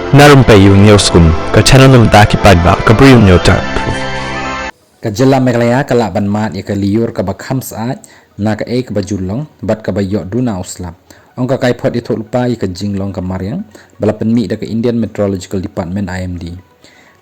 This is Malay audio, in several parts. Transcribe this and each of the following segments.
Narumpayu Newskum, ka channel ng Taki Padba, ka Briyo Newtar. Kajala Meglaya kalaban mat ya liur ka bakham saat na ka ek bajulong bat ka bayok duna uslap. Ong ka kai pot itu lupa ya jinglong ka mariang balapan mi da ka Indian Meteorological Department IMD.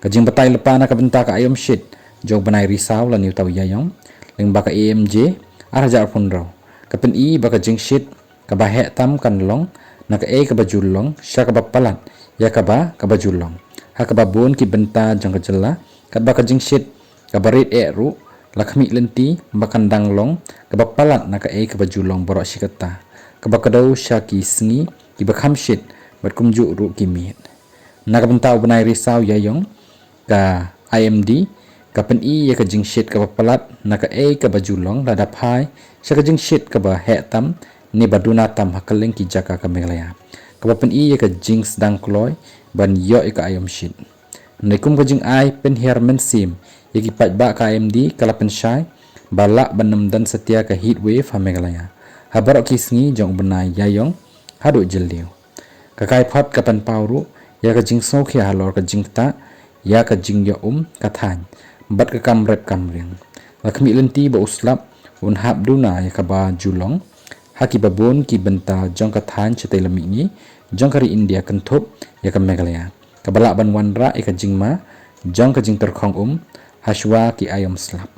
Kajing batai lepa na ka benta ka ayom shit jog banai risau la niu tau yayong ling baka AMJ arja punraw. Kapen i baka jing shit ka bahek tam kan long na ka ka bajulong sya ka bapalat ya ka bajulong. Ha ka babun ki benta jang ka jela kat baka jing shit kabarit ru lakmi lenti bakandang long kabapalat na ka kabajulong borok sikata kabakadaw siya ki sngi ki bakham shit bat kumju ru kimit nakabentaw banay risaw yayong ka IMD kapen ya ka jing shit kabapalat na ka kabajulong ladap hai siya ka jing shit kaba hetam ni baduna tam hakaling ki jaka ka Meglaya kapapen ya ka jing sedang kloy ban yo ka ayom shit Naikum ka jing ay pen hermen sim Yagi patba ka IMD kalapan syai balak banam dan setia ka heat wave ha Meglaya. Habarok kisngi jong benai yayong haduk jeliu. Kakai pot kapan pauru ya ka jing so kia halor ka jing ta ya ka jing ya kathan bat ka kamret kamring. Lakmi lenti ba uslap un hab duna ya ka ba julong haki babun ki benta jong kathan cetai lemi ni jong kari India kentup ya ka Meglaya. Kabalak ban wanra ya ka jing ma jong ka jing terkhong Hashwa ki ayam slap.